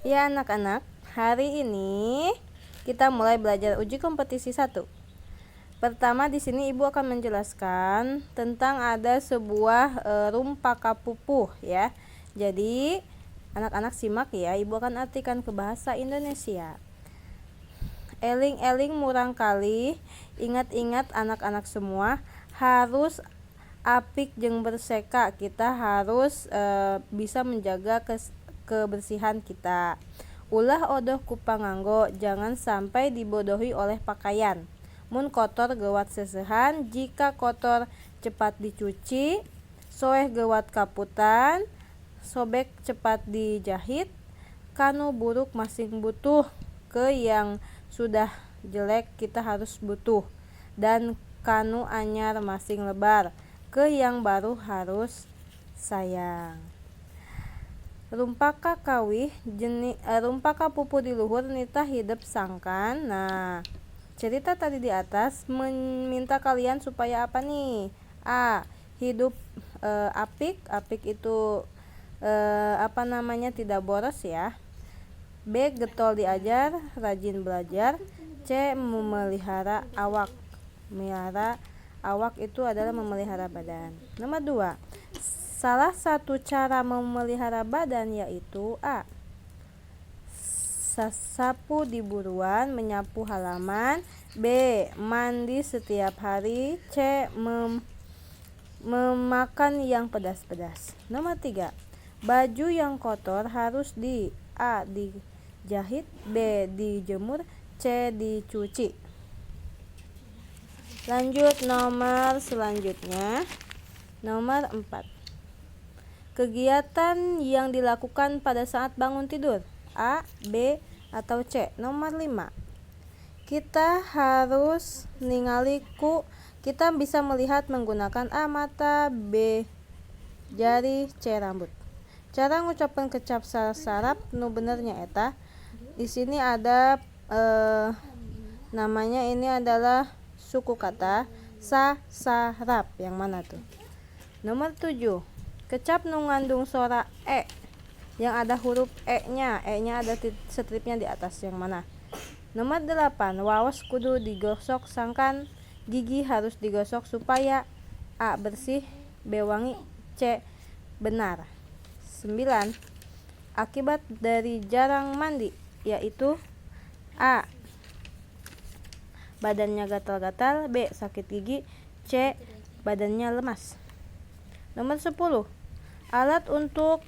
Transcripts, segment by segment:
Ya anak-anak, hari ini kita mulai belajar uji kompetisi 1. Pertama di sini Ibu akan menjelaskan tentang ada sebuah rumpaka pupuh ya. Jadi anak-anak simak ya, Ibu akan artikan ke bahasa Indonesia. Eling-eling murang kali, ingat-ingat anak-anak semua, harus apik jeung berseka. Kita harus bisa menjaga kebersihan kita. Ulah odoh ku panganggo, jangan sampai dibodohi oleh pakaian. Mun kotor geuwat seusehan, jika kotor cepat dicuci. Soeh geuwat kaputan, sobek cepat dijahit. Kanu buruk masing butuh, ke yang sudah jelek kita harus butuh. Dan kanu anyar masing lebar, ke yang baru harus sayang. Rumpaka kawih rumpaka pupuh di luhur nita hidup sangkan. Nah, cerita tadi di atas meminta kalian supaya apa nih? A. Hidup apik. Apik itu tidak boros ya. B. Getol diajar, rajin belajar. C. Memelihara awak. Melihara awak itu adalah memelihara badan. Nomor 2. Salah satu cara memelihara badan yaitu A. Sasapu di buruan, menyapu halaman. B. Mandi setiap hari. C. Memakan yang pedas-pedas. Nomor 3. Baju yang kotor harus A. Dijahit. B. Dijemur. C. Dicuci. Lanjut nomor selanjutnya. Nomor 4. Kegiatan yang dilakukan pada saat bangun tidur. A, B, atau C. Nomor 5. Kita harus ningali kita bisa melihat menggunakan A. Mata, B. Jari, C. Rambut. Cara ngucapkan kecap sarap nu benernya eta. Di sini ada namanya ini adalah suku kata sarap. Yang mana tuh? Nomor 7. Kecap nu ngandung suara E yang ada huruf E-nya. E-nya ada stripnya di atas. Yang mana? Nomor 8. Waos kudu digosok sangkan. Gigi harus digosok supaya A. Bersih, B. Wangi, C. Benar. 9. Akibat dari jarang mandi yaitu A. Badannya gatal-gatal. B. Sakit gigi. C. Badannya lemas. Nomor 10. Alat untuk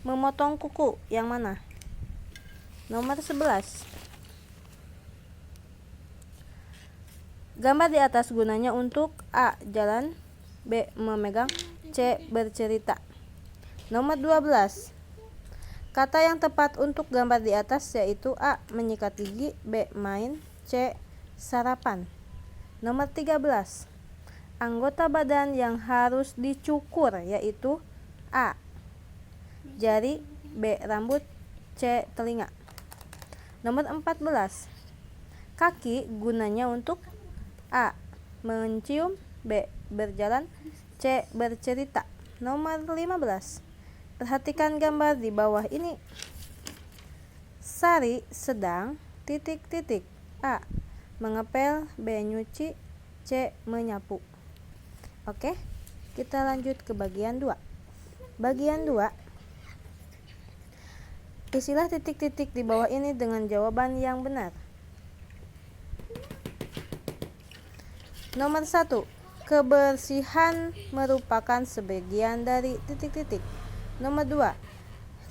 memotong kuku yang mana? Nomor 11. Gambar di atas gunanya untuk A. Jalan, B. Memegang, C. Bercerita. Nomor 12. Kata yang tepat untuk gambar di atas yaitu A. Menyikat gigi, B. Main, C. Sarapan. Nomor 13. Anggota badan yang harus dicukur yaitu A. Jari, B. Rambut, C. Telinga. Nomor 14. Kaki gunanya untuk A. Mencium, B. Berjalan, C. Bercerita. Nomor 15. Perhatikan gambar di bawah ini. Sari sedang ... A. Mengepel, B. Nyuci, C. Menyapu. Oke, kita lanjut ke bagian 2. Bagian 2. Isilah titik-titik di bawah ini dengan jawaban yang benar. Nomor 1. Kebersihan merupakan sebagian dari ... Nomor 2.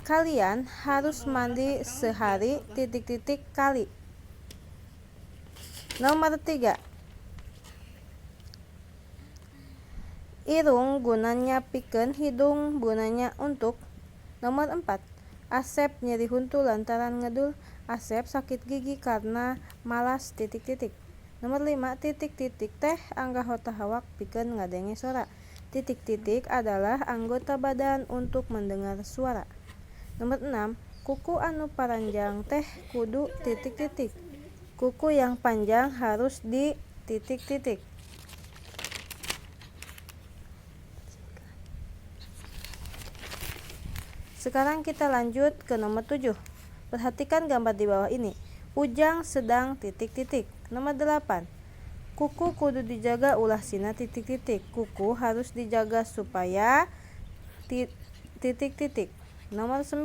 Kalian harus mandi sehari ... kali. Nomor 3. Irung gunanya pikeun, hidung gunanya untuk. Nomor 4. Asep nyeri huntu lantaran ngedul. Asep sakit gigi karena malas ... Nomor 5. Teh anggahota hawak pikeun ngadenge suara. Adalah anggota badan untuk mendengar suara. Nomor 6. Kuku anu paranjang teh kudu ... Kuku yang panjang harus di ... Sekarang kita lanjut ke nomor 7. Perhatikan gambar di bawah ini. Ujang sedang titik-titik. Nomor 8. Kuku kudu dijaga ulah sina titik-titik. Kuku harus dijaga supaya titik-titik. Nomor 9.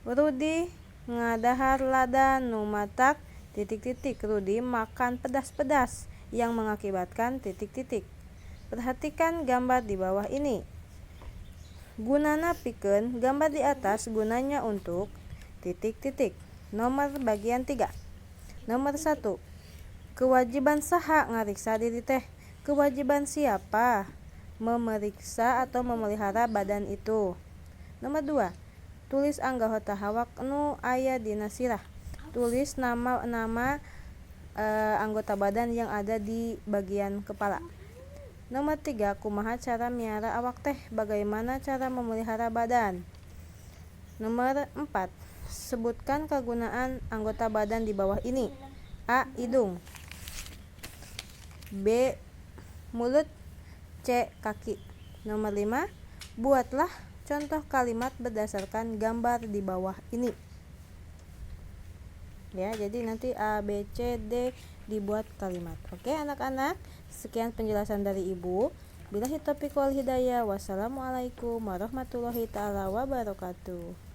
Rudi ngadahar lada nu matak titik-titik. Rudi makan pedas-pedas yang mengakibatkan titik-titik. Perhatikan gambar di bawah ini. Gunana pikeun gambar di atas gunanya untuk titik-titik. Nomor bagian 3. Nomor 1. Kewajiban saha ngariksa diri teh? Kewajiban siapa? Memeriksa atau memelihara badan itu. Nomor 2. Tulis anggota hawak nu aya dina sirah. Tulis nama anggota badan yang ada di bagian kepala. Nomor 3. Kumaha cara miara awak teh? Bagaimana cara memelihara badan? Nomor 4. Sebutkan kegunaan anggota badan di bawah ini. A. Hidung. B. Mulut. C. Kaki. Nomor 5. Buatlah contoh kalimat berdasarkan gambar di bawah ini. Ya, jadi nanti A, B, C, D dibuat kalimat. Oke, anak-anak, sekian penjelasan dari Ibu. Billahi taufiq wal hidayah. Wassalamualaikum warahmatullahi taala wabarakatuh.